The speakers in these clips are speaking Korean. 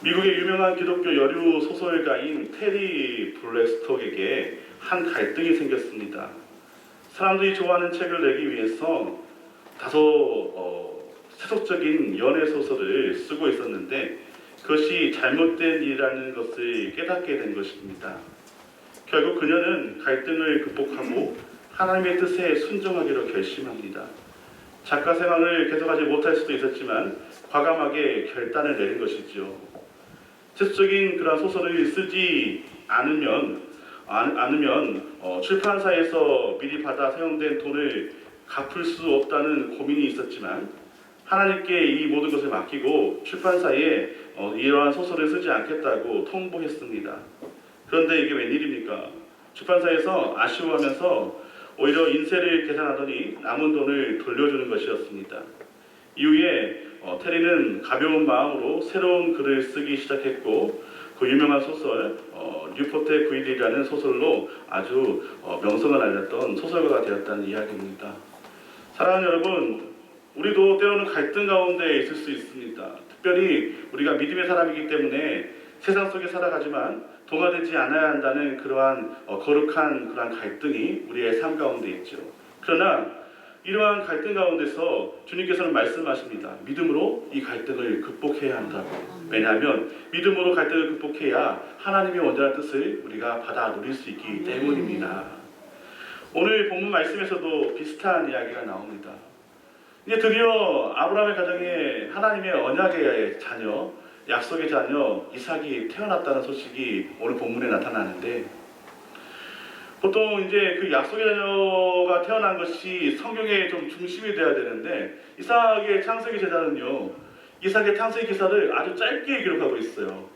미국의 유명한 기독교 여류 소설가인 테리 블랙스톡에게 한 갈등이 생겼습니다. 사람들이 좋아하는 책을 내기 위해서 다소 세속적인 연애 소설을 쓰고 있었는데 그것이 잘못된 일이라는 것을 깨닫게 된 것입니다. 결국 그녀는 갈등을 극복하고 하나님의 뜻에 순종하기로 결심합니다. 작가 생활을 계속하지 못할 수도 있었지만 과감하게 결단을 내린 것이죠. 세속적인 그런 소설을 쓰지 않으면 출판사에서 미리 받아 사용된 돈을 갚을 수 없다는 고민이 있었지만 하나님께 이 모든 것을 맡기고 출판사에 이러한 소설을 쓰지 않겠다고 통보했습니다. 그런데 이게 웬일입니까? 출판사에서 아쉬워하면서 오히려 인세를 계산하더니 남은 돈을 돌려주는 것이었습니다. 이후에 테리는 가벼운 마음으로 새로운 글을 쓰기 시작했고 그 유명한 소설 뉴포트의 구일이라는 소설로 아주 명성을 알렸던 소설가가 되었다는 이야기입니다. 사랑하는 여러분, 우리도 때로는 갈등 가운데 있을 수 있습니다. 특별히 우리가 믿음의 사람이기 때문에 세상 속에 살아가지만 동화되지 않아야 한다는 그러한 거룩한 그러한 갈등이 우리의 삶 가운데 있죠. 그러나 이러한 갈등 가운데서 주님께서는 말씀하십니다. 믿음으로 이 갈등을 극복해야 한다고. 왜냐하면 믿음으로 갈등을 극복해야 하나님의 온전한 뜻을 우리가 받아 누릴 수 있기 때문입니다. 오늘 본문 말씀에서도 비슷한 이야기가 나옵니다. 이제 드디어 아브라함의 가정에 하나님의 언약의 자녀, 약속의 자녀 이삭이 태어났다는 소식이 오늘 본문에 나타나는데, 보통 이제 그 약속의 자녀가 태어난 것이 성경의 좀 중심이 돼야 되는데 이삭의 창세기 제자는요, 이삭의 창세기 기사를 아주 짧게 기록하고 있어요.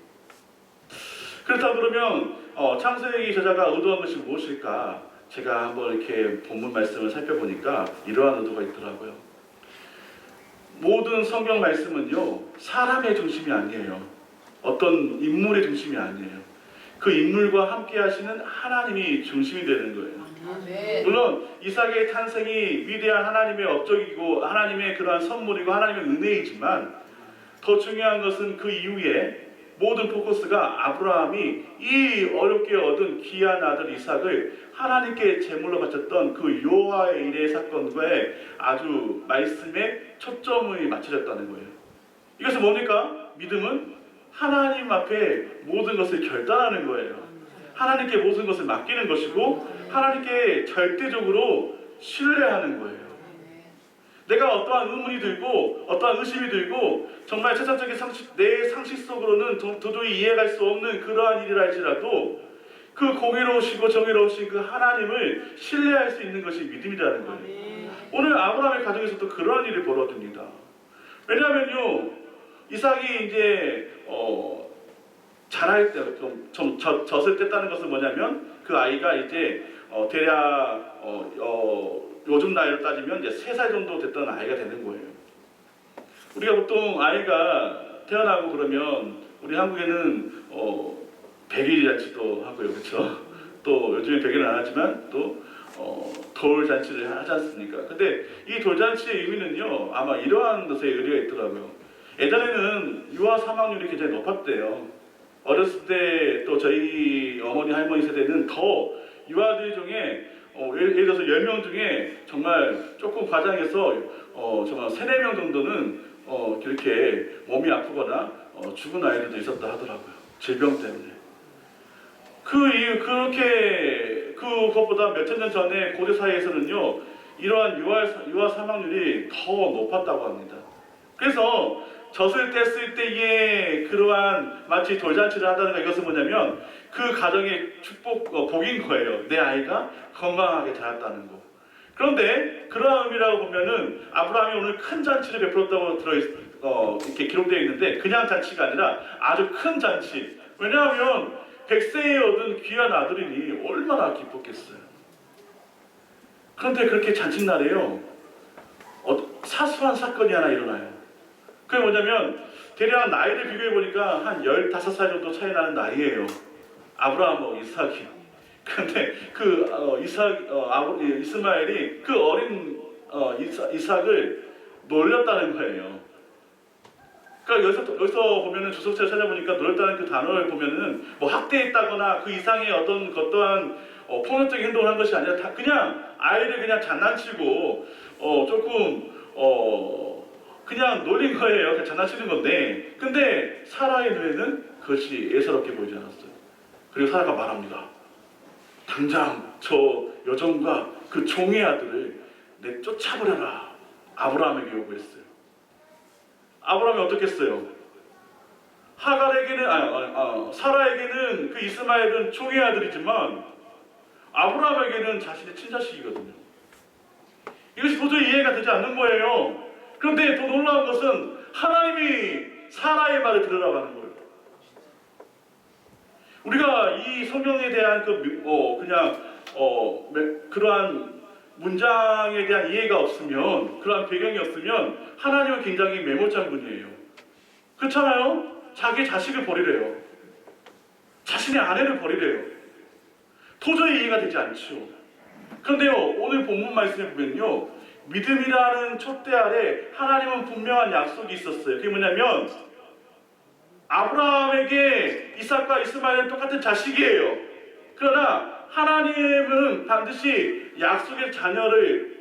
그렇다 그러면 창세기 제자가 의도한 것이 무엇일까? 제가 한번 이렇게 본문 말씀을 살펴보니까 이러한 의도가 있더라고요. 모든 성경 말씀은요, 사람의 중심이 아니에요. 어떤 인물의 중심이 아니에요. 그 인물과 함께 하시는 하나님이 중심이 되는 거예요. 물론 이삭의 탄생이 위대한 하나님의 업적이고 하나님의 그러한 선물이고 하나님의 은혜이지만 더 중요한 것은 그 이후에 모든 포커스가 아브라함이 이 어렵게 얻은 귀한 아들 이삭을 하나님께 제물로 바쳤던 그 여호와의 일의 사건과의 아주 말씀에 초점이 맞춰졌다는 거예요. 이것은 뭡니까? 믿음은 하나님 앞에 모든 것을 결단하는 거예요. 하나님께 모든 것을 맡기는 것이고 하나님께 절대적으로 신뢰하는 거예요. 내가 어떠한 의문이 들고 어떠한 의심이 들고 정말 세상적인 내 상식 속으로는 도저히 이해할 수 없는 그러한 일이라 할지라도 그 공의로우시고 정의로우신 그 하나님을 신뢰할 수 있는 것이 믿음이라는 거예요. 오늘 아브라함의 가정에서도 그러한 일이 벌어집니다. 왜냐하면요, 이삭이 이제 자랄 때 좀 젖을 뗐다는 것은 뭐냐면 그 아이가 이제 대략 요즘 나이로 따지면 이제 3살 정도 됐던 아이가 되는 거예요. 우리가 보통 아이가 태어나고 그러면 우리 한국에는 100일 잔치도 하고요, 그렇죠? 또 요즘에 100일은 안 하지만 또 돌잔치를 하지 않습니까? 근데 이 돌잔치의 의미는요, 아마 이러한 것에 의미가 있더라고요. 예전에는 유아 사망률이 굉장히 높았대요. 어렸을 때 또 저희 어머니 할머니 세대는 더 유아들 중에 예를 들어서 10명 중에 정말 조금 과장해서 정말 3, 4명 정도는 그렇게 몸이 아프거나 죽은 아이들도 있었다 하더라고요. 질병 때문에. 그것보다 몇천 년 전에 고대 사회에서는요, 이러한 유아 사망률이 더 높았다고 합니다. 그래서 젖을 뗐을 때에 그러한 마치 돌잔치를 한다는 거, 이것은 뭐냐면 그 가정의 복인 거예요. 내 아이가 건강하게 자랐다는 거. 그런데 그러한 의미라고 보면은 아브라함이 오늘 큰 잔치를 베풀었다고 이렇게 기록되어 있는데 그냥 잔치가 아니라 아주 큰 잔치. 왜냐하면 100세에 얻은 귀한 아들이니 얼마나 기뻤겠어요. 그런데 그렇게 잔칫날에요, 사소한 사건이 하나 일어나요. 그게 뭐냐면 대략 나이를 비교해보니까 한 15살 정도 차이 나는 나이예요. 아브라함하고 이삭이. 그런데 이스마엘이 그 어린 이삭을 놀렸다는 거예요. 그러니까 여기서 보면은 주석책을 찾아보니까 노렸다는 그 단어를 보면은 뭐 학대했다거나 그 이상의 어떠한 폭력적인 행동을 한 것이 아니라 다 그냥 아이를 그냥 장난치고 조금 그냥 놀린 거예요. 그냥 장난치는 건데, 근데 사라의 눈에는 그것이 예사롭게 보이지 않았어요. 그리고 사라가 말합니다. 당장 저 여종과 그 종의 아들을 내쫓아버려라. 아브라함에게 요구했어요. 아브라함이 어떻게 했어요? 하갈에게는 사라에게는 그 이스마엘은 종의 아들이지만 아브라함에게는 자신의 친자식이거든요. 이것이 도저히 이해가 되지 않는 거예요. 그런데 더 놀라운 것은 하나님이 사라의 말을 들으라고 하는 거예요. 우리가 이 성경에 대한 그러한 문장에 대한 이해가 없으면, 그러한 배경이 없으면 하나님은 굉장히 매몰찬 분이에요. 그렇잖아요? 자기 자식을 버리래요. 자신의 아내를 버리래요. 도저히 이해가 되지 않죠. 그런데요, 오늘 본문 말씀에 보면요, 믿음이라는 촛대 아래 하나님은 분명한 약속이 있었어요. 그게 뭐냐면 아브라함에게 이삭과 이스마엘은 똑같은 자식이에요. 그러나 하나님은 반드시 약속의 자녀를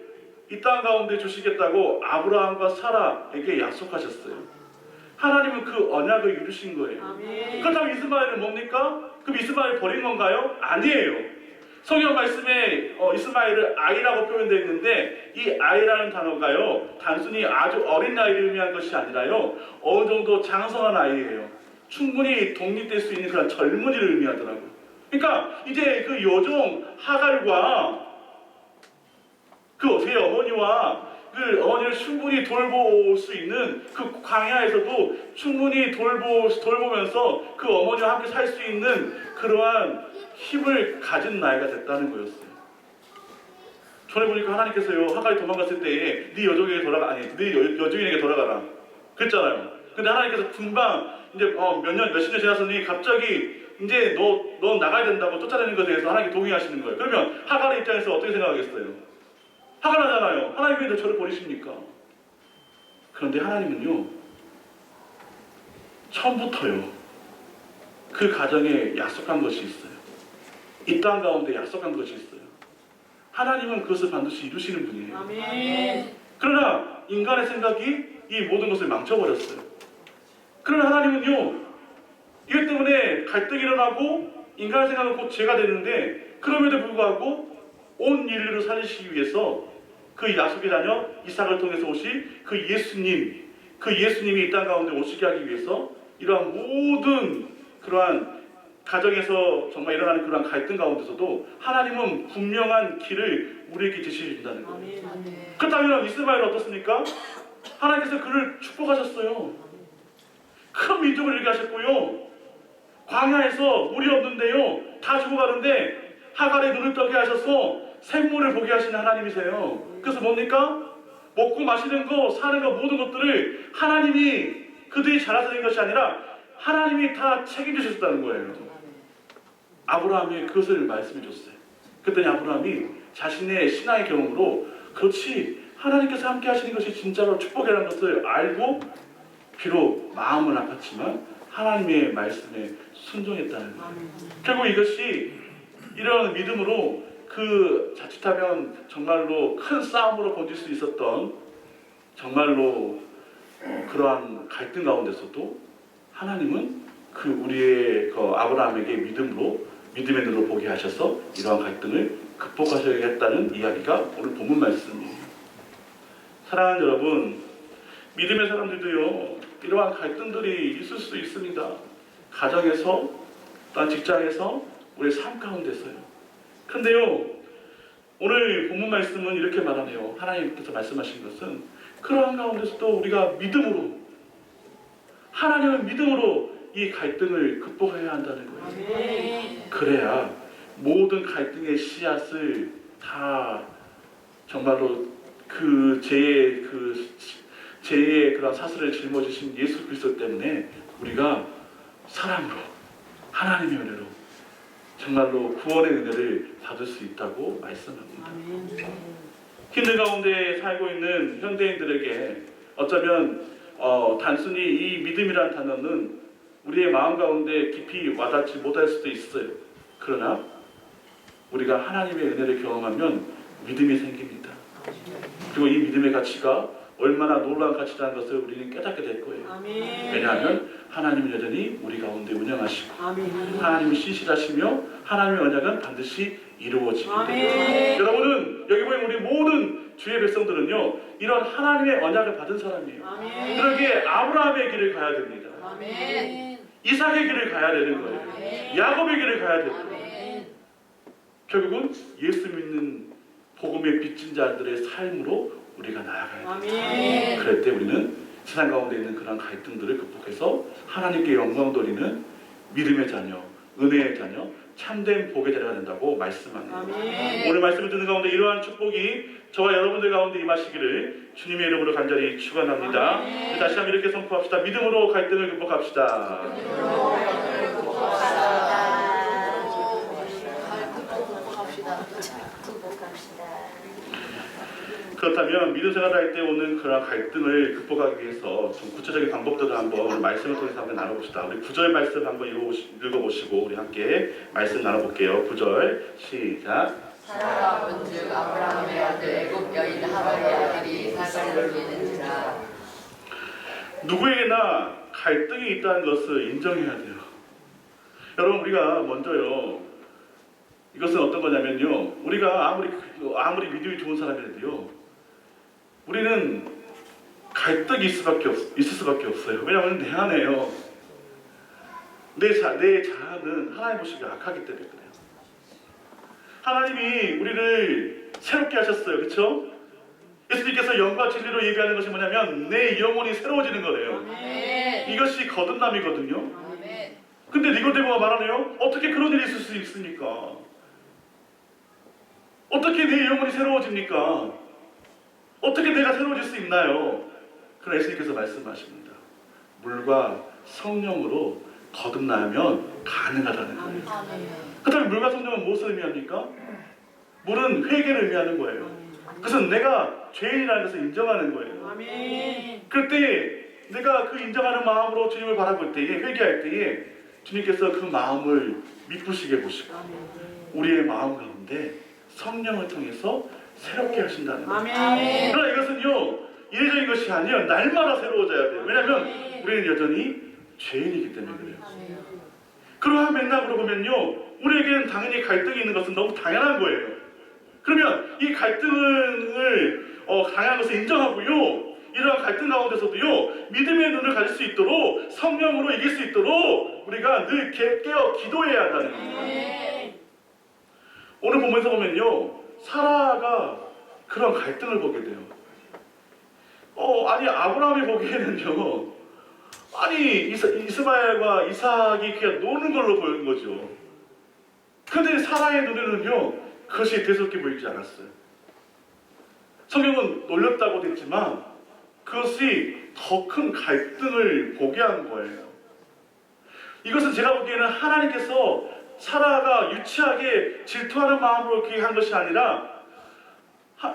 이 땅 가운데 주시겠다고 아브라함과 사라에게 약속하셨어요. 하나님은 그 언약을 이루신 거예요. 아멘. 그렇다면 이스마엘은 뭡니까? 그럼 이스마엘 버린 건가요? 아니에요. 성경 말씀에 이스마엘을 아이라고 표현되어 있는데, 이 아이라는 단어가요, 단순히 아주 어린 나이를 의미한 것이 아니라요, 어느 정도 장성한 아이예요. 충분히 독립될 수 있는 그런 젊은이를 의미하더라고요. 그러니까 이제 그 여종 하갈과 그 제 어머니와 그 어머니를 충분히 돌볼 수 있는 그 광야에서도 충분히 돌보면서 그 어머니와 함께 살 수 있는 그러한 힘을 가진 나이가 됐다는 거였어요. 전에 보니까 하나님께서요, 하갈이 도망갔을 때에 네 여종에게 돌아가라 그랬잖아요. 근데 하나님께서 금방 이제 몇십 년 지났으니 갑자기 이제 너 나가야 된다고 쫓아내는 것에 대해서 하나님께 동의하시는 거예요. 그러면 하갈의 입장에서 어떻게 생각하겠어요? 화가 나잖아요. 하나님 왜 저를 버리십니까? 그런데 하나님은요, 처음부터요, 그 가정에 약속한 것이 있어요. 이 땅 가운데 약속한 것이 있어요. 하나님은 그것을 반드시 이루시는 분이에요. 아멘. 그러나 인간의 생각이 이 모든 것을 망쳐버렸어요. 그러나 하나님은요, 이것 때문에 갈등이 일어나고 인간의 생각은 곧 죄가 되는데, 그럼에도 불구하고 온 인류를 살리시기 위해서 그 약속의 자녀 이삭을 통해서 오실 그 예수님이 이 땅 가운데 오시게 하기 위해서 이러한 모든 그러한 가정에서 정말 일어나는 그러한 갈등 가운데서도 하나님은 분명한 길을 우리에게 제시해준다는 거예요. 그렇다면 이스마엘은 어떻습니까? 하나님께서 그를 축복하셨어요. 큰 민족을 이루게 하셨고요, 광야에서 물이 없는데요, 다 죽어가는데 하갈의 눈을 뜨게 하셔서 샘물을 보게 하시는 하나님이세요. 그래서 뭡니까? 먹고 마시는 거, 사는 거, 모든 것들을 하나님이 그들이 잘해서 된 것이 아니라 하나님이 다 책임져 주셨다는 거예요. 아브라함이 그것을 말씀해 줬어요. 그랬더니 아브라함이 자신의 신앙의 경험으로, 그렇지, 하나님께서 함께 하시는 것이 진짜로 축복이라는 것을 알고 비록 마음은 아팠지만 하나님의 말씀에 순종했다는 거예요. 결국 이것이 이런 믿음으로 자칫하면 정말로 큰 싸움으로 번질 수 있었던 정말로 그러한 갈등 가운데서도 하나님은 우리의 아브라함에게 믿음의 눈으로 보게 하셔서 이러한 갈등을 극복하셔야겠다는 이야기가 오늘 본문 말씀이에요. 사랑하는 여러분, 믿음의 사람들도요, 이러한 갈등들이 있을 수 있습니다. 가정에서, 또한 직장에서, 우리의 삶 가운데서요. 그런데요, 오늘 본문 말씀은 이렇게 말하네요. 하나님께서 말씀하신 것은 그러한 가운데서도 우리가 하나님은 믿음으로 이 갈등을 극복해야 한다는 거예요. 그래야 모든 갈등의 씨앗을 다 정말로 그 죄의 그런 사슬을 짊어지신 예수 그리스도 때문에 우리가 사랑으로, 하나님의 은혜로 정말로 구원의 은혜를 받을 수 있다고 말씀합니다. 힘든 가운데 살고 있는 현대인들에게 어쩌면 단순히 이 믿음이라는 단어는 우리의 마음 가운데 깊이 와닿지 못할 수도 있어요. 그러나 우리가 하나님의 은혜를 경험하면 믿음이 생깁니다. 그리고 이 믿음의 가치가 얼마나 놀라운 가치라는 것을 우리는 깨닫게 될 거예요. 아멘. 왜냐하면 하나님은 여전히 우리 가운데 운영하시고 아멘. 하나님은 신실하시며 하나님의 언약은 반드시 이루어지기 때문에 아멘. 여러분은 여기 보면 우리 모든 주의 백성들은요 이런 하나님의 언약을 받은 사람이에요. 아멘. 그러기에 아브라함의 길을 가야 됩니다. 아멘. 이삭의 길을 가야 되는 거예요. 아멘. 야곱의 길을 가야 되는 거예요. 아멘. 결국은 예수 믿는 복음의 빚진 자들의 삶으로 우리가 나아가야 돼요. 아멘. 그럴 때 우리는 세상 가운데 있는 그런 갈등들을 극복해서 하나님께 영광 돌리는 믿음의 자녀, 은혜의 자녀, 참된 복의 자녀가 된다고 말씀합니다. 아멘. 오늘 말씀을 듣는 가운데 이러한 축복이 저와 여러분들 가운데 임하시기를 주님의 이름으로 간절히 축원합니다. 아멘. 다시 한번 이렇게 선포합시다. 믿음으로 갈등을 극복합시다. 그렇다면 믿음 생활할 때 오는 그런 갈등을 극복하기 위해서 좀 구체적인 방법들을 한번 오늘 말씀을 통해서 한번 나눠봅시다. 우리 9절 말씀 한번 읽어보시고 우리 함께 말씀 나눠볼게요. 9절 시작. 사라가 본즉 아브라함의 아들 애굽 여인 하갈의 아들이 이삭을 놀리는지라. 누구에게나 갈등이 있다는 것을 인정해야 돼요. 여러분 우리가 먼저요. 이것은 어떤 거냐면요. 우리가 아무리 믿음이 좋은 사람이라도요. 우리는 갈등이 있을 수밖에 없어요. 왜냐하면 내 안에요. 내 자아는 하나님 보시기에 악하기 때문에 그래요. 하나님이 우리를 새롭게 하셨어요. 그렇죠? 예수님께서 영과 진리로 예비하는 것이 뭐냐면 내 영혼이 새로워지는 거예요. 아멘. 이것이 거듭남이거든요. 아멘. 근데 니고데모가 말하네요. 어떻게 그런 일이 있을 수 있습니까? 어떻게 내 영혼이 새로워집니까? 어떻게 내가 새로워질 수 있나요? 그러나 예수님께서 말씀하십니다. 물과 성령으로 거듭나면 가능하다는 거예요. 그렇다면 물과 성령은 무엇을 의미합니까? 물은 회개를 의미하는 거예요. 그것은 내가 죄인이라는 것을 인정하는 거예요. 아멘. 그럴 때 내가 그 인정하는 마음으로 주님을 바라볼 때에 회개할 때에 주님께서 그 마음을 미쁘시게 보시고 우리의 마음 가운데 성령을 통해서 새롭게 하신다는 거예요. 아멘. 그러나 이것은요 이례적인 것이 아니에요. 날마다 새로워져야 돼요. 왜냐하면 우리는 여전히 죄인이기 때문에 그래요. 그러한 맥락으로 보면요 우리에게는 당연히 갈등이 있는 것은 너무 당연한 거예요. 그러면 이 갈등을 당연한 것을 인정하고요 이러한 갈등 가운데서도요 믿음의 눈을 가질 수 있도록 성령으로 이길 수 있도록 우리가 늘 깨어 기도해야 한다는 거예요. 오늘 보면서 보면요 사라가 그런 갈등을 보게 돼요. 아니 아브라함이 보기에는요 아니 이스마엘과 이삭이 그냥 노는 걸로 보이는 거죠. 근데 사라의 눈에는요 그것이 대수롭게 보이지 않았어요. 성경은 놀렸다고 됐지만 그것이 더 큰 갈등을 보게 한 거예요. 이것은 제가 보기에는 하나님께서 사라가 유치하게 질투하는 마음으로 그렇게 한 것이 아니라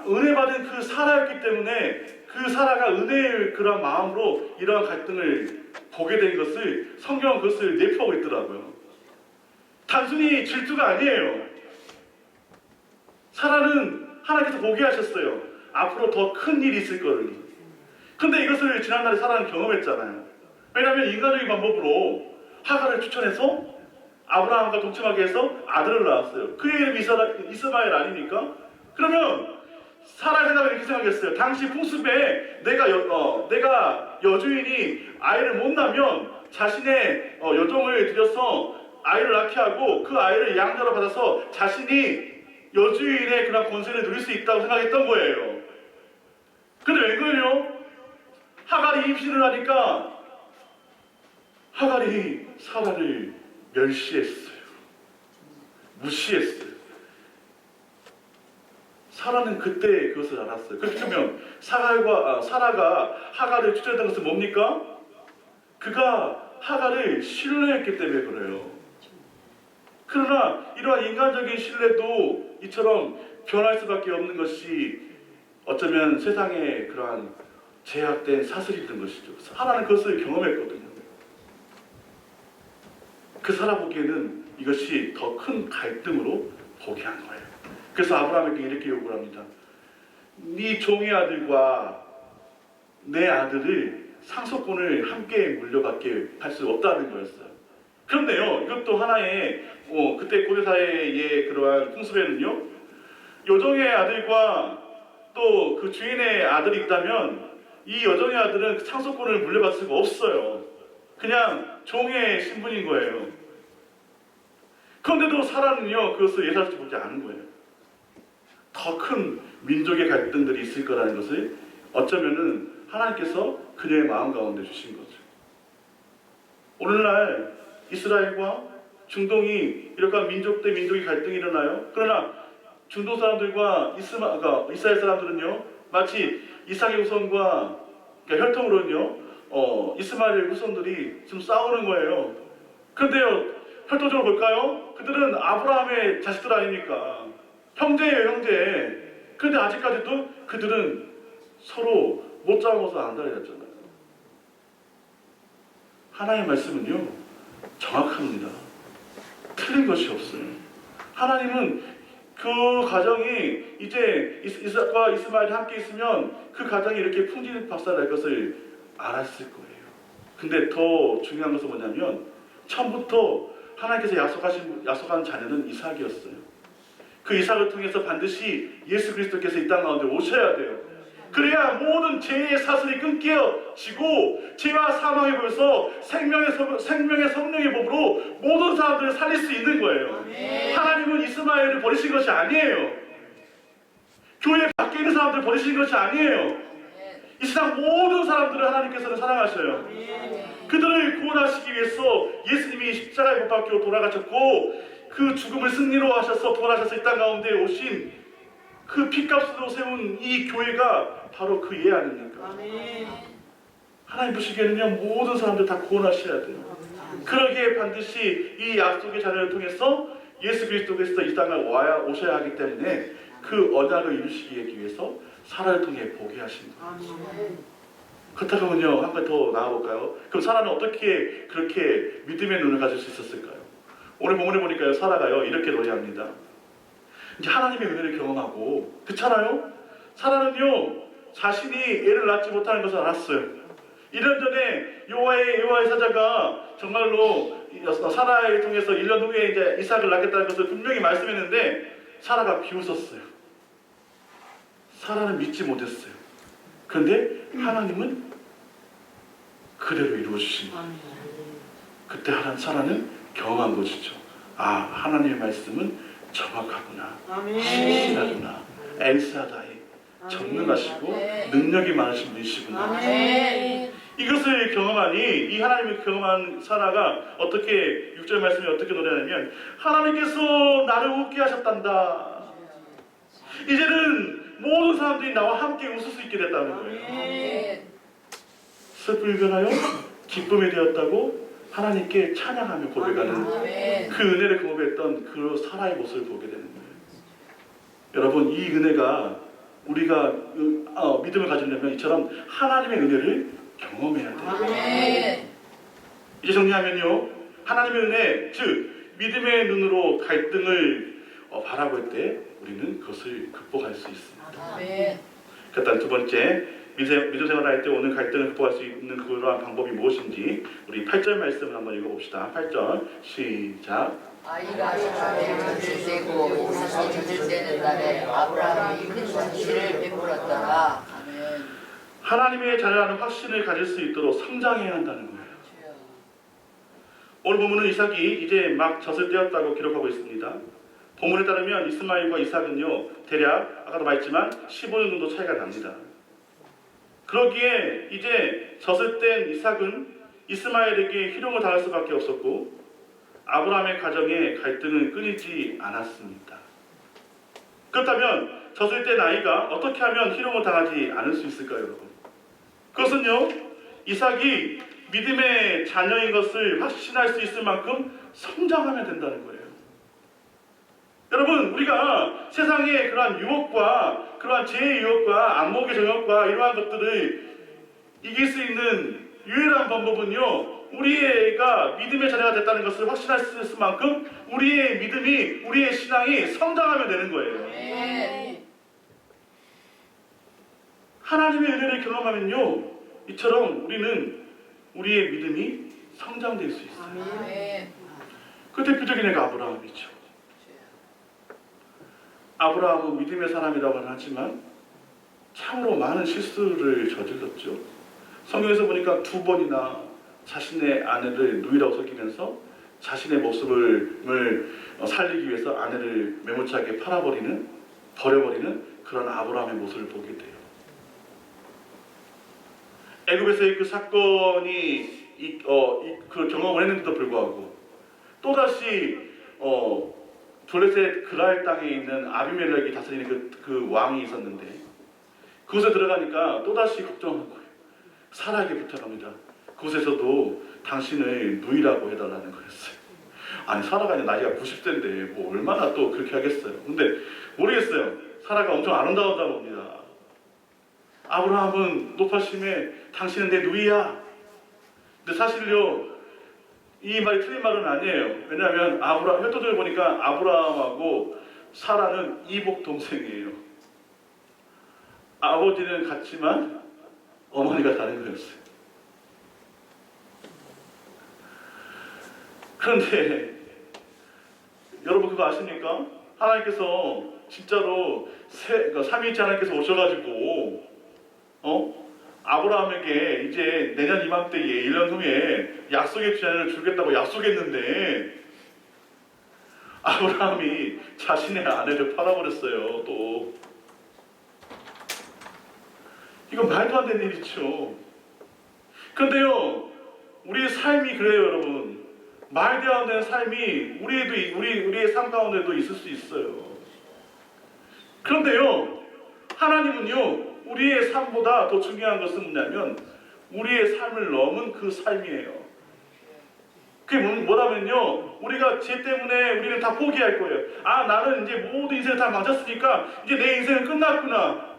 은혜 받은 그 사라였기 때문에 그 사라가 은혜의 그런 마음으로 이러한 갈등을 보게 된 것을 성경은 그것을 내포하고 있더라고요. 단순히 질투가 아니에요. 사라는 하나님께서 보게 하셨어요. 앞으로 더 큰 일이 있을 거를. 근데 이것을 지난날에 사라는 경험했잖아요. 왜냐하면 인간적인 방법으로 하갈을 추천해서 아브라함과 동침하게 해서 아들을 낳았어요. 그의 이름이 이스마엘 아닙니까? 그러면 사라의 생각은 이렇게 생각했어요. 당시 풍습에 내가 여주인이 아이를 못 낳으면 자신의 여종을 들여서 아이를 낳게 하고 그 아이를 양자로 받아서 자신이 여주인의 그런 권세를 누릴 수 있다고 생각했던 거예요. 근데 웬걸요? 하갈이 임신을 하니까 하갈이 사라를 멸시했어요. 무시했어요. 사라는 그때 그것을 알았어요. 그렇게 하면 사라가 하갈을 추천했던 것은 뭡니까? 그가 하갈을 신뢰했기 때문에 그래요. 그러나 이러한 인간적인 신뢰도 이처럼 변할 수밖에 없는 것이 어쩌면 세상의 그러한 제약된 사슬이던 것이죠. 사라는 그것을 경험했거든요. 그 사라 보기에는 이것이 더 큰 갈등으로 보게 한 거예요. 그래서 아브라함에게 이렇게 요구를 합니다. 네 종의 아들과 내 아들을 상속권을 함께 물려받게 할 수 없다는 거였어요. 그런데요, 이것도 하나의 그때 고대사회의 그러한 풍습에는요, 여종의 아들과 또 그 주인의 아들이 있다면 이 여종의 아들은 그 상속권을 물려받을 수가 없어요. 그냥 종의 신분인 거예요. 그런데도 사라는요, 그것을 예사롭지 못지 않은 거예요. 더 큰 민족의 갈등들이 있을 거라는 것을 어쩌면은 하나님께서 그녀의 마음 가운데 주신 거죠. 오늘날 이스라엘과 중동이 이렇게 민족 대 민족의 갈등이 일어나요. 그러나 중동 사람들과 이스라엘 사람들은요, 마치 이삭의 후손과 그러니까 혈통으로는요, 이스마엘 후손들이 지금 싸우는 거예요. 그런데요, 혈통적으로 볼까요? 그들은 아브라함의 자식들 아닙니까? 형제예요, 형제. 그런데 아직까지도 그들은 서로 못 잡아서 안달이났잖아요. 하나님의 말씀은요, 정확합니다. 틀린 것이 없어요. 하나님은 그 가정이 이제 이삭과 이스마엘이 함께 있으면 그 가정이 이렇게 풍지박산날 것을 알았을 거예요. 근데 더 중요한 것은 뭐냐면 처음부터 하나님께서 약속한 자녀는 이삭이었어요. 그 이삭을 통해서 반드시 예수 그리스도께서 이 땅 가운데 오셔야 돼요. 그래야 모든 죄의 사슬이 끊겨지고 죄와 사망의 법에서 생명의 성령의 법으로 모든 사람들을 살릴 수 있는 거예요. 하나님은 이스마엘을 버리신 것이 아니에요. 교회 밖에 있는 사람들을 버리신 것이 아니에요. 이 세상 모든 사람들을 하나님께서는 사랑하셔요. 그들을 구원하시기 위해서 예수님이 십자가에 못 박혀 돌아가셨고 그 죽음을 승리로 하셔서 부활하셔서 이 땅 가운데 오신 그 피값으로 세운 이 교회가 바로 그 예 아닙니까? 하나님 보시기에는요, 모든 사람들 다 구원하셔야 돼요. 그러기에 반드시 이 약속의 자녀를 통해서 예수 그리스도께서 이 땅에 오셔야 하기 때문에 그 언약을 이루시기 위해서 사라를 통해 보게 하신 거예요. 그렇다면요, 한 번 더 나아볼까요? 그럼 사라는 어떻게 그렇게 믿음의 눈을 가질 수 있었을까요? 오늘 본문에 보니까요, 사라가요 이렇게 노래합니다. 이제 하나님의 은혜를 경험하고, 그렇잖아요? 사라는요, 자신이 애를 낳지 못하는 것을 알았어요. 1년 전에 여호와의 사자가 정말로 사라를 통해서 1년 후에 이제 이삭을 낳겠다는 것을 분명히 말씀했는데 사라가 비웃었어요. 사라는 믿지 못했어요. 그런데 하나님은 그대로 이루어 주신 거예요. 그때 사라는 경험한 것이죠. 아, 하나님의 말씀은 정확하구나, 신실하구나, 엘사다이, 전능하시고 능력이 많으신 분이시구나. 이것을 경험하니 이 하나님을 경험한 사라가 어떻게 6절 말씀이 어떻게 노래하냐면 하나님께서 나를 웃게 하셨단다. 이제는 모든 사람들이 나와 함께 웃을 수 있게 됐다는 거예요. 슬픔이 변하여 기쁨이 되었다고 하나님께 찬양하며 고백하는 그 은혜를 경험했던 그 사라의 모습을 보게 되는 거예요. 여러분, 이 은혜가 우리가 믿음을 가지려면 이처럼 하나님의 은혜를 경험해야 돼요. 이제 정리하면요, 하나님의 은혜, 즉 믿음의 눈으로 갈등을 바라볼 때 우리는 그것을 극복할 수 있습니다. 그다음 두 번째, 믿음 생활할 때 오는 갈등을 극복할 수 있는 그러한 방법이 무엇인지 우리 8절 말씀을 한번 읽어봅시다. 8절 시작. 아이가 사람의 젖을 떼고 이삭이 젖을 떼는 날에 아브라함이 큰 잔치를 베풀었더라. 아멘. 하나님의 자녀라는 확신을 가질 수 있도록 성장해야 한다는 거예요. 오늘 본문은 이삭이 이제 막 젖을 떼었다고 기록하고 있습니다. 본문에 따르면 이스마엘과 이삭은요, 대략 아까도 말했지만 15년 정도 차이가 납니다. 그러기에 이제 젖을 뗀 이삭은 이스마엘에게 희롱을 당할 수밖에 없었고 아브라함의 가정에 갈등은 끊이지 않았습니다. 그렇다면 젖을 뗀 아이가 어떻게 하면 희롱을 당하지 않을 수 있을까요, 여러분? 그것은요, 이삭이 믿음의 자녀인 것을 확신할 수 있을 만큼 성장하면 된다는 거예요. 여러분, 우리가 세상의 그러한 유혹과 그러한 죄의 유혹과 안목의 정욕과 이러한 것들을 이길 수 있는 유일한 방법은요, 우리가 믿음의 자녀가 됐다는 것을 확신할 수 있을 만큼 우리의 믿음이, 우리의 신앙이 성장하면 되는 거예요. 하나님의 은혜를 경험하면요, 이처럼 우리는 우리의 믿음이 성장될 수 있어요. 그 대표적인 애가 아브라함이죠. 아브라함은 믿음의 사람이라고는 하지만 참으로 많은 실수를 저질렀죠. 성경에서 보니까 2번이나 자신의 아내를 누이라고 속이면서 자신의 모습을 살리기 위해서 아내를 매몰차게 버려버리는 그런 아브라함의 모습을 보게 돼요. 애굽에서의 그 사건이 그 경험을 했는데도 불구하고 또다시 블레셋 그랄 땅에 있는 아비멜렉이 다스리는 그 왕이 있었는데 그곳에 들어가니까 또다시 걱정한 거예요. 사라에게 부탁합니다. 그곳에서도 당신을 누이라고 해달라는 거였어요. 아니, 사라가 이제 나이가 90세인데 뭐 얼마나 또 그렇게 하겠어요. 근데 모르겠어요. 사라가 엄청 아름다웠다고 봅니다. 아브라함은 높아심에 당신은 내 누이야. 근데 사실요, 이 말이 틀린 말은 아니에요. 왜냐하면 혈통적으로 보니까 아브라함하고 사라는 이복 동생이에요. 아버지는 같지만 어머니가 다른 거였어요. 그런데 여러분 그거 아십니까? 하나님께서 진짜로 삼위일체 하나님께서 오셔가지고 아브라함에게 이제 내년 이맘때에 1년 후에 약속의 자녀를 주겠다고 약속했는데 아브라함이 자신의 아내를 팔아버렸어요. 또 이건 말도 안 되는 일이죠. 그런데요, 우리의 삶이 그래요, 여러분. 말도 안 되는 삶이 우리의 삶 가운데도 있을 수 있어요. 그런데요, 하나님은요, 우리의 삶보다 더 중요한 것은 뭐냐면 우리의 삶을 넘은 그 삶이에요. 그게 뭐라면요, 우리가 죄 때문에 우리는 다 포기할 거예요. 나는 이제 모든 인생을 다 망쳤으니까 이제 내 인생은 끝났구나.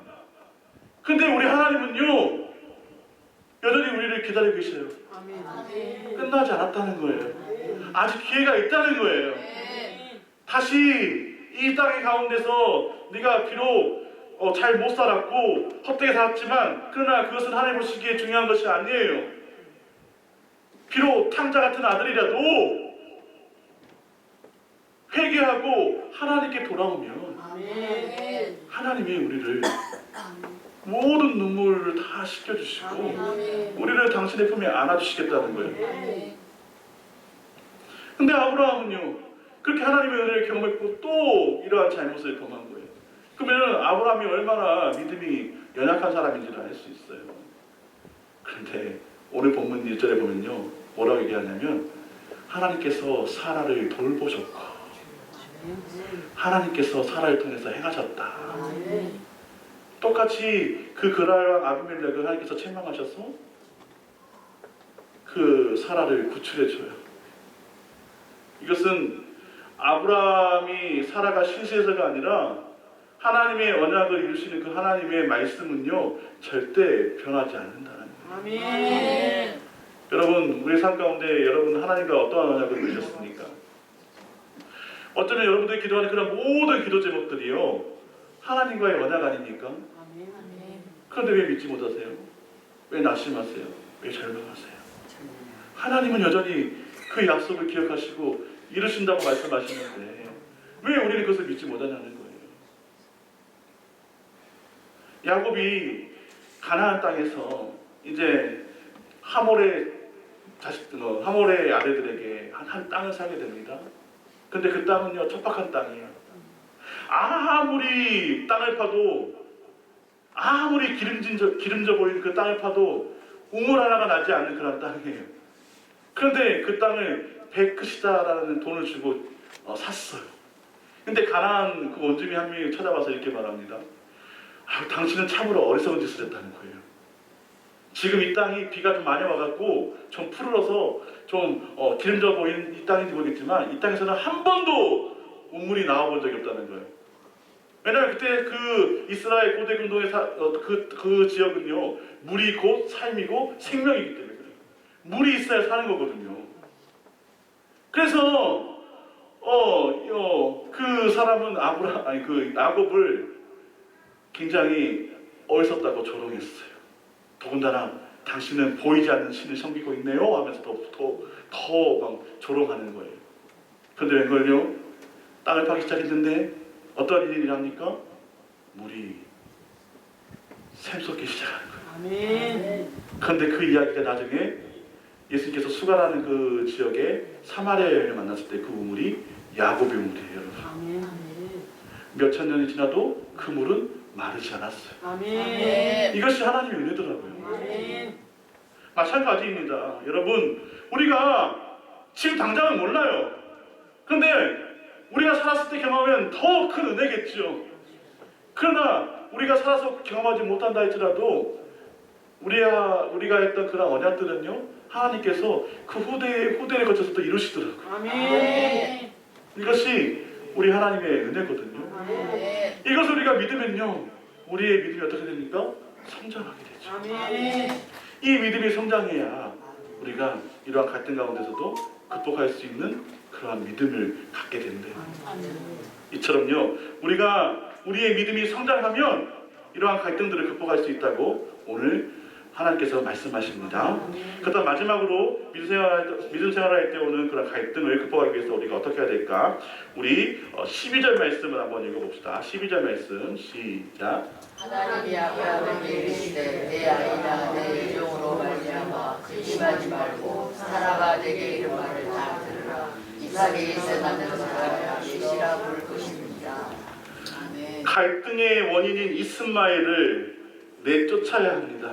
근데 우리 하나님은요, 여전히 우리를 기다리고 계셔요. 끝나지 않았다는 거예요. 아직 기회가 있다는 거예요. 다시 이 땅의 가운데서 네가 비록 잘 못 살았고 헛되게 살았지만 그러나 그것은 하나님 보시기에 중요한 것이 아니에요. 비록 탕자 같은 아들이라도 회개하고 하나님께 돌아오면 하나님이 우리를 모든 눈물을 다 씻겨주시고 우리를 당신의 품에 안아주시겠다는 거예요. 근데 아브라함은요, 그렇게 하나님의 은혜를 경험했고 또 이러한 잘못을 범한 거예요. 그러면 아브라함이 얼마나 믿음이 연약한 사람인지를 알 수 있어요. 그런데 오늘 본문 1절에 보면요, 뭐라고 얘기하냐면 하나님께서 사라를 돌보셨고 하나님께서 사라를 통해서 행하셨다. 똑같이 그 그랄왕 아비멜렉을 하나님께서 책망하셔서 그 사라를 구출해줘요. 이것은 아브라함이 사라가 실수해서가 아니라 하나님의 언약을 이루시는 그 하나님의 말씀은요, 절대 변하지 않는다는 거예요. 여러분, 우리 삶 가운데 여러분 하나님과 어떠한 언약을 이루셨습니까? 어쩌면 여러분들이 기도하는 그런 모든 기도 제목들이요, 하나님과의 언약 아닙니까? 그런데 왜 믿지 못하세요? 왜 낙심하세요? 왜 절망하세요? 하나님은 여전히 그 약속을 기억하시고 이루신다고 말씀하시는데 왜 우리는 그것을 믿지 못하냐는 거예요. 야곱이 가나안 땅에서 이제 하몰의 아들들에게 한 땅을 사게 됩니다. 근데 그 땅은요, 척박한 땅이에요. 아무리 땅을 파도, 아무리 기름져 보이는 그 땅을 파도 우물 하나가 나지 않는 그런 땅이에요. 그런데 그 땅을 베크시다라는 돈을 주고 샀어요. 근데 가나안 그 원주민 한 명이 찾아와서 이렇게 말합니다. 당신은 참으로 어리석은 짓을 했다는 거예요. 지금 이 땅이 비가 좀 많이 와갖고 좀 푸르러서 좀 기름져 보이는 이 땅인지 모르겠지만 이 땅에서는 한 번도 우물이 나와본 적이 없다는 거예요. 왜냐하면 그때 그 이스라엘 고대 근동의 그 지역은요, 물이 곧 삶이고 생명이기 때문에 그래요. 물이 있어야 사는 거거든요. 그래서 그 사람은 그 야곱을 굉장히 어리석다고 조롱했어요. 더군다나 당신은 보이지 않는 신을 섬기고 있네요 하면서 더 막 조롱하는 거예요. 그런데 웬걸요? 땅을 파기 시작했는데 어떤 일이 일어납니까? 물이 샘솟기 시작하는 거예요. 그런데 그 이야기가 나중에 예수님께서 수가라는 그 지역에 사마리아 여인을 만났을 때 그 우물이 야곱의 우물이에요. 몇 천 년이 지나도 그 물은 마르지 않았어요. 이것이 하나님의 은혜더라고요. 마찬가지입니다. 여러분, 우리가 지금 당장은 몰라요. 그런데 우리가 살았을 때 경험하면 더 큰 은혜겠죠. 그러나 우리가 살아서 경험하지 못한다 할지라도 우리가 했던 그런 언약들은요, 하나님께서 그 후대를 거쳐서 또 이루시더라고요. 이것이 우리 하나님의 은혜거든요. 이것을 우리가 믿으면요, 우리의 믿음이 어떻게 됩니까? 성장하게 되죠. 이 믿음이 성장해야 우리가 이러한 갈등 가운데서도 극복할 수 있는 그러한 믿음을 갖게 된대요. 이처럼요, 우리의 믿음이 성장하면 이러한 갈등들을 극복할 수 있다고 오늘 하나님께서 말씀하십니다. 그다음 마지막으로 믿음 생활할 때 오는 그런 갈등을 극복하기 위해서 우리가 어떻게 해야 될까? 우리 12절 말씀을 한번 읽어봅시다. 12절 말씀 시작. 하나님이 아브라함에게 이르시되 내 아이나 내 일종으로 말미암아 근심하지 말고 사라가 내게 이른 말을 다 들으라. 이삭이 세 낳는 사람을 메시라 부를 것입니다. 아멘. 갈등의 원인인 이스마엘을 내쫓아야 합니다.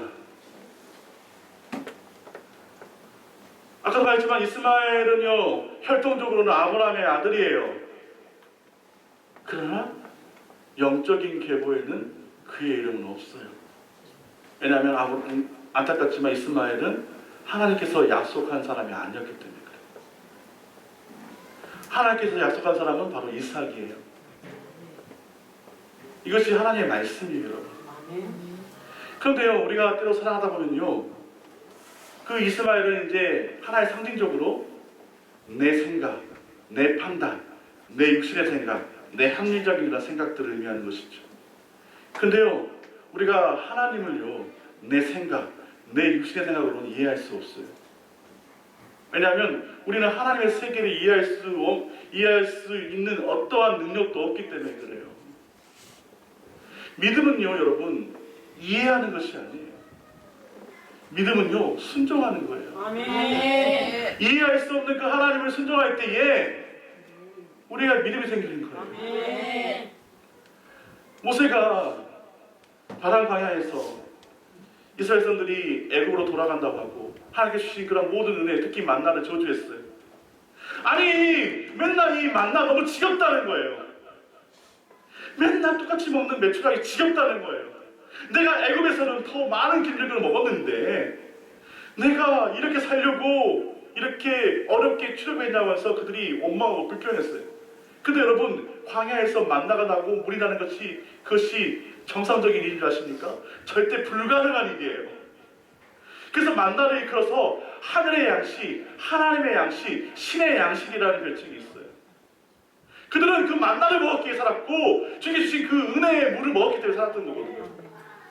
아까도 말했지만 이스마엘은요, 혈통적으로는 아브라함의 아들이에요. 그러나 영적인 계보에는 그의 이름은 없어요. 왜냐하면 안타깝지만 이스마엘은 하나님께서 약속한 사람이 아니었기 때문에 그래요. 하나님께서 약속한 사람은 바로 이삭이에요. 이것이 하나님의 말씀이에요, 여러분. 그런데요, 우리가 때로 살아가다 보면요, 그 이스마엘은 이제 하나의 상징적으로 내 생각, 내 판단, 내 육신의 생각, 내 합리적인 그런 생각들을 의미하는 것이죠. 근데요, 우리가 하나님을요, 내 생각, 내 육신의 생각으로는 이해할 수 없어요. 왜냐하면 우리는 하나님의 세계를 이해할 수 있는 어떠한 능력도 없기 때문에 그래요. 믿음은요, 여러분, 이해하는 것이 아니에요. 믿음은요, 순종하는 거예요. 아멘. 이해할 수 없는 그 하나님을 순종할 때에 우리가 믿음이 생기는 거예요. 아멘. 모세가 바람 광야에서 이스라엘 사람들이 애굽으로 돌아간다고 하고 하나님께서 주신 그런 모든 은혜, 특히 만나를 저주했어요. 아니, 맨날 이 만나 너무 지겹다는 거예요. 맨날 똑같이 먹는 메추라기 지겹다는 거예요. 내가 애굽에서는 더 많은 길들을 먹었는데 내가 이렇게 살려고 이렇게 어렵게 출애굽했냐고 해서 그들이 원망하고 불평했어요. 근데 여러분, 광야에서 만나가 나고 물이 나는 그것이 정상적인 일인 줄 아십니까? 절대 불가능한 일이에요. 그래서 만나를 이끌어서 하늘의 양식, 하나님의 양식, 신의 양식이라는 별칭이 있어요. 그들은 그 만나를 먹었기 위해 살았고 주님이 주신 그 은혜의 물을 먹었기 때문에 살았던 거거든요.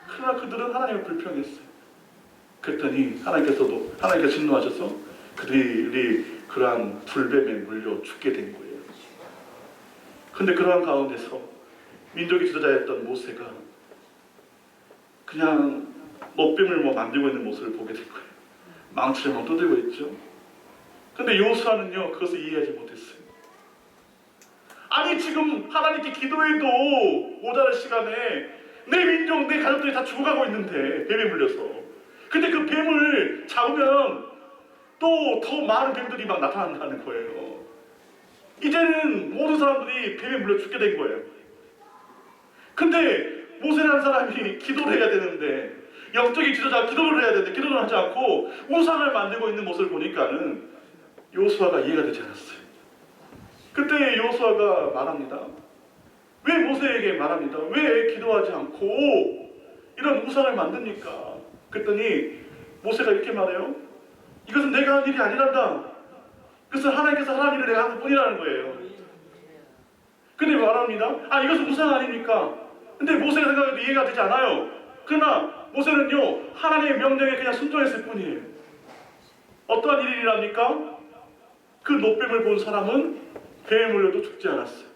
그러나 그들은 하나님을 불평했어요. 그랬더니 하나님께서 진노하셔서 그들이 그러한 불뱀에 물려 죽게 된 거예요. 근데 그러한 가운데서 민족의 지도자였던 모세가 그냥 먹뱀을 만들고 있는 모습을 보게 된 거예요. 망치를 막 두들고 있죠. 근데 여호수아는요, 그것을 이해하지 못했어요. 아니, 지금 하나님께 기도해도 모자랄 시간에 내 민족, 내 가족들이 다 죽어가고 있는데 뱀에 물려서. 근데 그 뱀을 잡으면 또 더 많은 뱀들이 막 나타난다는 거예요. 이제는 모든 사람들이 뱀에 물려 죽게 된 거예요. 근데 모세라는 사람이 기도를 해야 되는데, 영적인 지도자가 기도를 해야 되는데 기도를 하지 않고 우상을 만들고 있는 모습을 보니까는 여호수아가 이해가 되지 않았어요. 그때 여호수아가 말합니다. 왜 왜 모세에게 말합니다. 왜 기도하지 않고 이런 우상을 만듭니까? 그랬더니 모세가 이렇게 말해요. 이것은 내가 한 일이 아니란다. 그것은 하나님께서 하라는 일을 내가 한 것뿐이라는 거예요. 근데 말합니다. 아, 이것은 우상 아닙니까? 근데 모세가 생각해도 이해가 되지 않아요. 그러나 모세는요, 하나님의 명령에 그냥 순종했을 뿐이에요. 어떠한 일이랍니까? 그 노뱀을 본 사람은 배에 물려도 죽지 않았어요.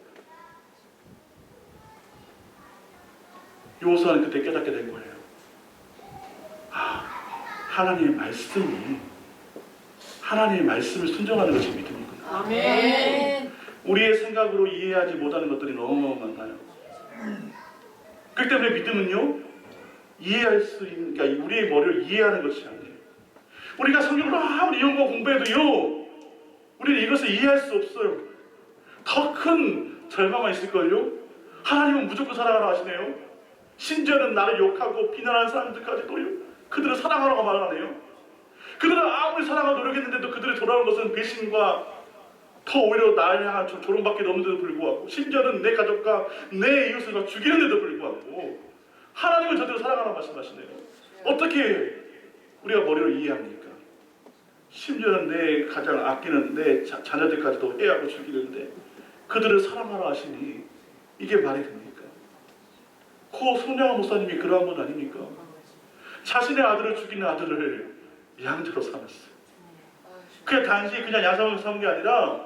요호수아는 그때 깨닫게 된 거예요. 아, 하나님의 말씀을 순종하는 것이 믿음이구나. 아멘. 우리의 생각으로 이해하지 못하는 것들이 너무 많아요. 그렇기 때문에 믿음은요, 이해할 수 있는, 그러니까 우리의 머리를 이해하는 것이 아니에요. 우리가 성경을 아무리 연구하고 공부해도요, 우리는 이것을 이해할 수 없어요. 더 큰 절망만 있을걸요? 하나님은 무조건 사랑하라 하시네요. 심지어는 나를 욕하고 비난하는 사람들까지도요, 그들을 사랑하라고 말하네요. 그들은 아무리 사랑하고 노력했는데도 그들이 돌아오는 것은 배신과 더 오히려 나를 향한 조롱밖에 없는데도 불구하고, 심지어는 내 가족과 내 이웃을 죽이는데도 불구하고 하나님은 저들을 사랑하라고 말씀하시네요. 어떻게 우리가 머리로 이해합니까? 심지어는 내 가장 아끼는 내 자녀들까지도 해하고 죽이는데 그들을 사랑하라 하시니 이게 말이 됩니까? 고 손양아 목사님이 그러한 분 아닙니까? 자신의 아들을 죽이는 아들을 양자로 삼았어요. 그게 단지 그냥 양성을 삼은 게 아니라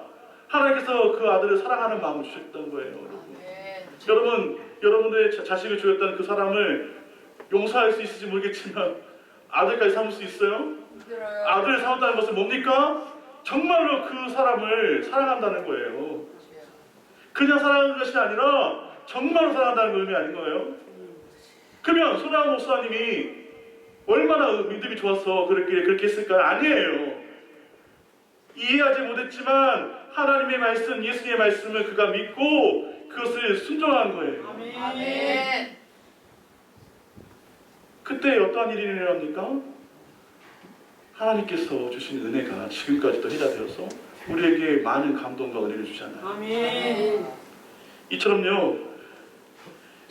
하나님께서 그 아들을 사랑하는 마음을 주셨던 거예요. 여러분들의 자식을 죽였던 그 사람을 용서할 수 있을지 모르겠지만 아들까지 삼을 수 있어요? 아들을 삼았다는 것은 뭡니까? 정말로 그 사람을 사랑한다는 거예요. 그냥 사랑하는 것이 아니라 정말로 사랑한다는 의미 아닌 거예요? 그러면 손양호 목사님이 얼마나 믿음이 좋아서 그렇게 했을까요? 아니에요. 이해하지 못했지만 하나님의 말씀, 예수님의 말씀을 그가 믿고 그것을 순종한 거예요. 아멘. 그때 어떠한 일이 일어납니까? 하나님께서 주신 은혜가 지금까지도 해자되어서 우리에게 많은 감동과 은혜를 주잖아요. 아멘. 이처럼요,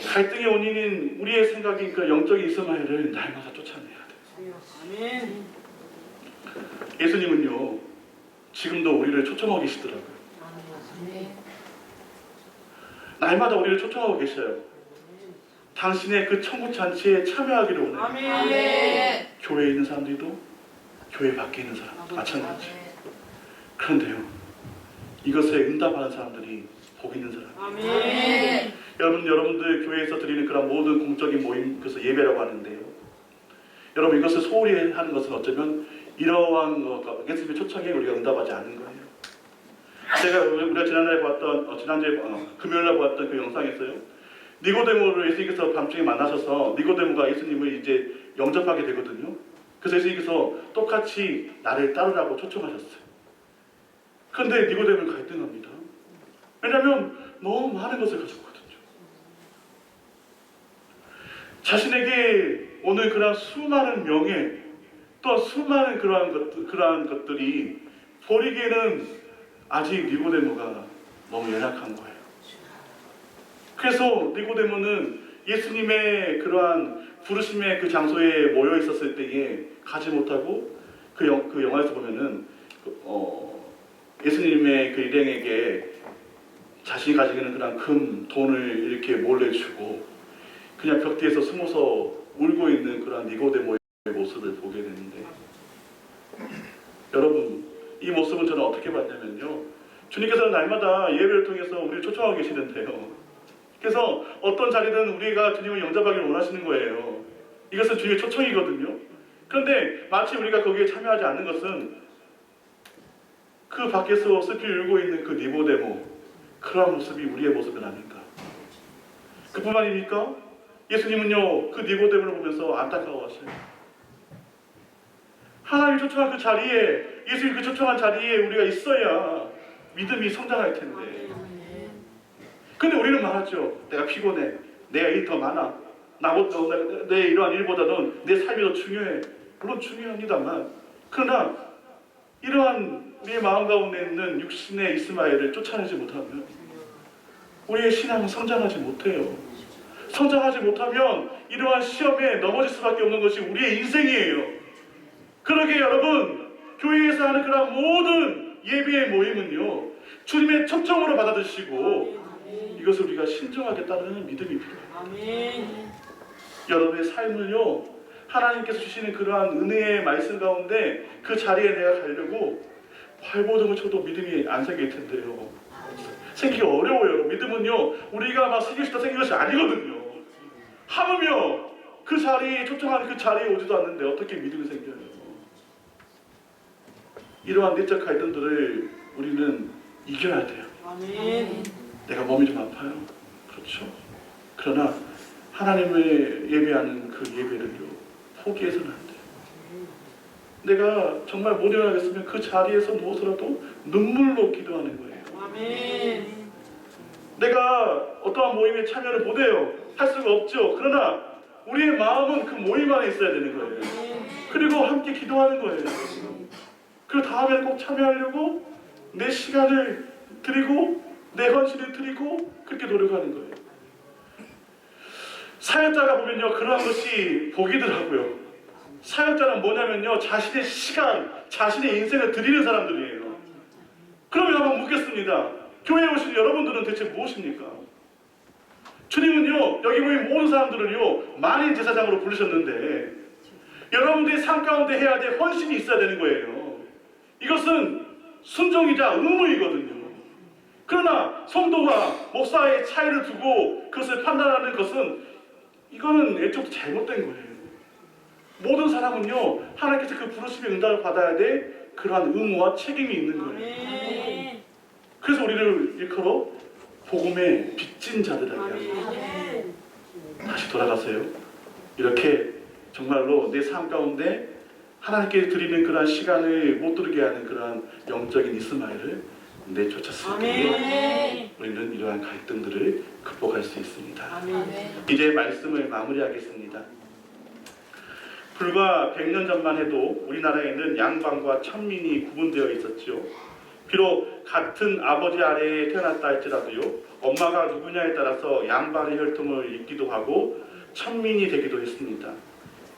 갈등의 원인인 우리의 생각인 그 영적인 이스마엘을 날마다 쫓아내야 돼요. 아멘. 예수님은요, 지금도 우리를 초청하고 계시더라고요. 날마다 우리를 초청하고 계셔요. 당신의 그 천국 잔치에 참여하기를 원해요. 아멘. 교회에 있는 사람들도 교회 밖에 있는 사람 마찬가지. 그런데요, 이것에 응답하는 사람들이 복 있는 사람. 아멘. 여러분들 교회에서 드리는 그런 모든 공적인 모임, 그래서 예배라고 하는데요. 여러분, 이것을 소홀히 하는 것은 어쩌면 이러한 것, 예수님의 초청에 우리가 응답하지 않는 거예요. 우리가 지난주에 금요일날 보았던 그 영상에서요, 니고데모를 예수님께서 밤중에 만나셔서 니고데모가 예수님을 이제 영접하게 되거든요. 그래서 예수님께서 똑같이 나를 따르라고 초청하셨어요. 그런데 니고데모는 갈등합니다. 왜냐하면 너무 많은 것을 가졌거든요. 자신에게 오늘 그런 수많은 명예, 또 수많은 그러한 것들이 보리기에는 아직 니고데모가 너무 연약한 거예요. 그래서 니고데모는 예수님의 그러한 부르심의 그 장소에 모여 있었을 때에 가지 못하고 그 영화에서 보면은 예수님의 그 일행에게 자신이 가지고 있는 그런 금 돈을 이렇게 몰래 주고 그냥 벽 뒤에서 숨어서 울고 있는 그런 니고데모의 모습을 보게 되는데, 여러분, 이 모습은 저는 어떻게 봤냐면요, 주님께서는 날마다 예배를 통해서 우리를 초청하고 계시는데요, 그래서 어떤 자리든 우리가 주님을 영접하기를 원하시는 거예요. 이것은 주님의 초청이거든요. 그런데 마치 우리가 거기에 참여하지 않는 것은 그 밖에서 슬피 울고 있는 그 니고데모, 그러한 모습이 우리의 모습은 아닌가. 그뿐만입니까? 예수님은요, 그 니고데모를 보면서 안타까워하셔요. 하나님 초청한 그 자리에, 예수님 그 초청한 자리에 우리가 있어야 믿음이 성장할 텐데. 근데 우리는 말하죠. 내가 피곤해. 내가 일이 더 많아. 내 이러한 일보다는 내 삶이 더 중요해. 물론 중요합니다만, 그러나 이러한 우리의 마음 가운데 있는 육신의 이스마엘을 쫓아내지 못하면 우리의 신앙은 성장하지 못해요. 성장하지 못하면 이러한 시험에 넘어질 수밖에 없는 것이 우리의 인생이에요. 그러게 여러분, 교회에서 하는 그런 모든 예배의 모임은요, 주님의 초청으로 받아들이시고 이것을 우리가 신중하게 따르는 믿음이 필요해요. 아멘. 여러분의 삶을요, 하나님께서 주시는 그러한 은혜의 말씀 가운데 그 자리에 내가 가려고 발버둥을 쳐도 믿음이 안 생길 텐데요. 생기기 어려워요. 믿음은요, 우리가 막 생길 수 있다 생긴 것이 아니거든요. 하물며 그 자리에 초청하는 그 자리에 오지도 않는데 어떻게 믿음이 생겨요? 이러한 내적 갈등들을 우리는 이겨야 돼요. 아멘. 내가 몸이 좀 아파요. 그렇죠. 그러나 하나님을 예배하는 그 예배를요, 포기해서는 안 돼요. 내가 정말 못 일어나겠으면 그 자리에서 누워서라도 눈물로 기도하는 거예요. 아멘. 내가 어떠한 모임에 참여를 못해요. 할 수가 없죠. 그러나 우리의 마음은 그 모임 안에 있어야 되는 거예요. 그리고 함께 기도하는 거예요. 그 다음에는 꼭 참여하려고 내 시간을 드리고 내 헌신을 드리고 그렇게 노력하는 거예요. 사역자가 보면요, 그러한 것이 복이더라고요. 사역자는 뭐냐면요, 자신의 시간, 자신의 인생을 드리는 사람들이에요. 그러면 한번 묻겠습니다. 교회에 오신 여러분들은 대체 무엇입니까? 주님은요, 여기 모인 모든 사람들을요, 만인 제사장으로 부르셨는데 여러분들의 삶 가운데 해야 될 헌신이 있어야 되는 거예요. 이것은 순종이자 의무이거든요. 그러나 성도와 목사의 차이를 두고 그것을 판단하는 것은 이거는 애초부터 잘못된 거예요. 모든 사람은요, 하나님께서 그 부르심의 응답을 받아야 될 그러한 의무와 책임이 있는 거예요. 아멘. 그래서 우리를 일컬어 복음의 빚진 자들이라고 합니다. 아멘. 다시 돌아가세요. 이렇게 정말로 내 삶 가운데 하나님께 드리는 그러한 시간을 못 두르게 하는 그러한 영적인 이스마엘을 내쫓았을 때 아멘. 우리는 이러한 갈등들을 극복할 수 있습니다. 아멘. 이제 말씀을 마무리하겠습니다. 불과 100년 전만 해도 우리나라에는 양반과 천민이 구분되어 있었죠. 비록 같은 아버지 아래에 태어났다 할지라도요, 엄마가 누구냐에 따라서 양반의 혈통을 잇기도 하고 천민이 되기도 했습니다.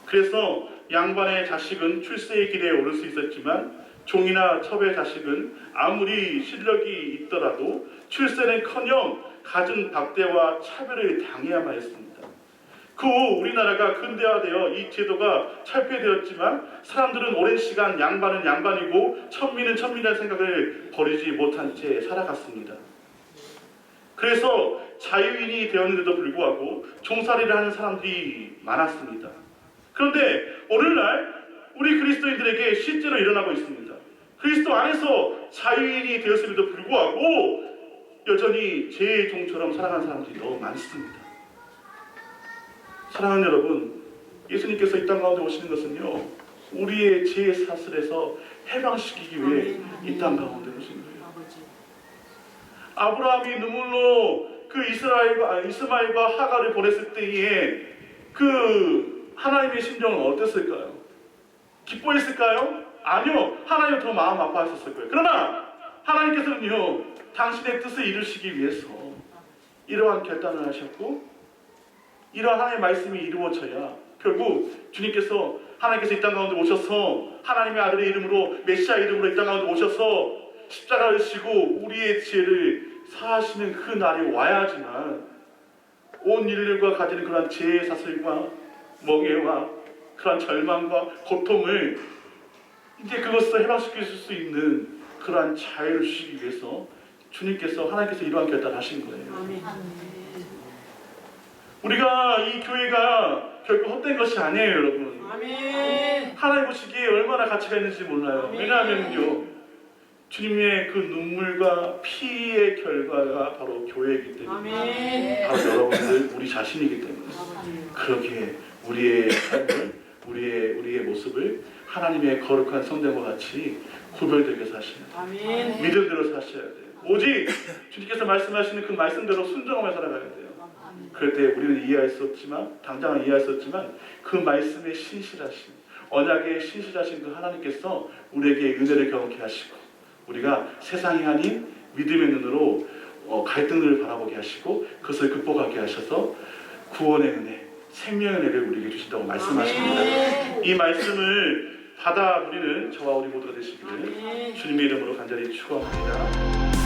그래서 양반의 자식은 출세의 길에 오를 수 있었지만 종이나 첩의 자식은 아무리 실력이 있더라도 출세는커녕 갖은 박대와 차별을 당해야만 했습니다. 그 후 우리나라가 근대화되어 이 제도가 철폐되었지만 사람들은 오랜 시간 양반은 양반이고 천민은 천민이라는 생각을 버리지 못한 채 살아갔습니다. 그래서 자유인이 되었는데도 불구하고 종살이를 하는 사람들이 많았습니다. 그런데 오늘날 우리 그리스도인들에게 실제로 일어나고 있습니다. 그리스도 안에서 자유인이 되었음에도 불구하고 여전히 죄의 종처럼 살아가는 사람들이 너무 많습니다. 사랑하는 여러분, 예수님께서 이 땅 가운데 오시는 것은요, 우리의 죄의 사슬에서 해방시키기 위해 이 땅 가운데 오신 거예요. 아브라함이 눈물로 그 이스마엘과 하가를 보냈을 때에 그 하나님의 심정은 어땠을까요? 기뻐했을까요? 아니요. 하나님은 더 마음 아파하셨을 거예요. 그러나 하나님께서는요, 당신의 뜻을 이루시기 위해서 이러한 결단을 하셨고 이러한 하나님의 말씀이 이루어져야 결국 주님께서 하나님께서 이 땅 가운데 오셔서 하나님의 아들의 이름으로 메시아 이름으로 이 땅 가운데 오셔서 십자가를 지고 우리의 죄를 사하시는 그 날이 와야지만 온 인류가 가지는 그러한 죄의 사슬과 멍해와 그러한 절망과 고통을 이제 그것을 해방시킬 수 있는 그러한 자유를 주시기 위해서 주님께서 하나님께서 이러한 결단을 하신 거예요. 아멘. 우리가 이 교회가 결코 헛된 것이 아니에요, 여러분. 아멘. 하나님 보시기에 얼마나 가치가 있는지 몰라요. 아멘. 왜냐하면요, 주님의 그 눈물과 피의 결과가 바로 교회이기 때문에, 아멘. 바로 여러분들, 우리 자신이기 때문에 그렇게 우리의 삶을, 우리의 모습을 하나님의 거룩한 성전과 같이 구별되게 사시는, 아멘. 믿음대로 사셔야 돼요. 오직 주님께서 말씀하시는 그 말씀대로 순종하며 살아가야 돼요. 그럴 때 우리는 이해할 수 없지만, 당장은 이해할 수 없지만 그 말씀의 신실하신, 언약의 신실하신 그 하나님께서 우리에게 은혜를 경험케 하시고 우리가 세상이 아닌 믿음의 눈으로 갈등을 바라보게 하시고 그것을 극복하게 하셔서 구원의 은혜, 생명의 은혜를 우리에게 주신다고 말씀하십니다. 이 말씀을 받아 우리는 저와 우리 모두가 되시기를 주님의 이름으로 간절히 축원합니다.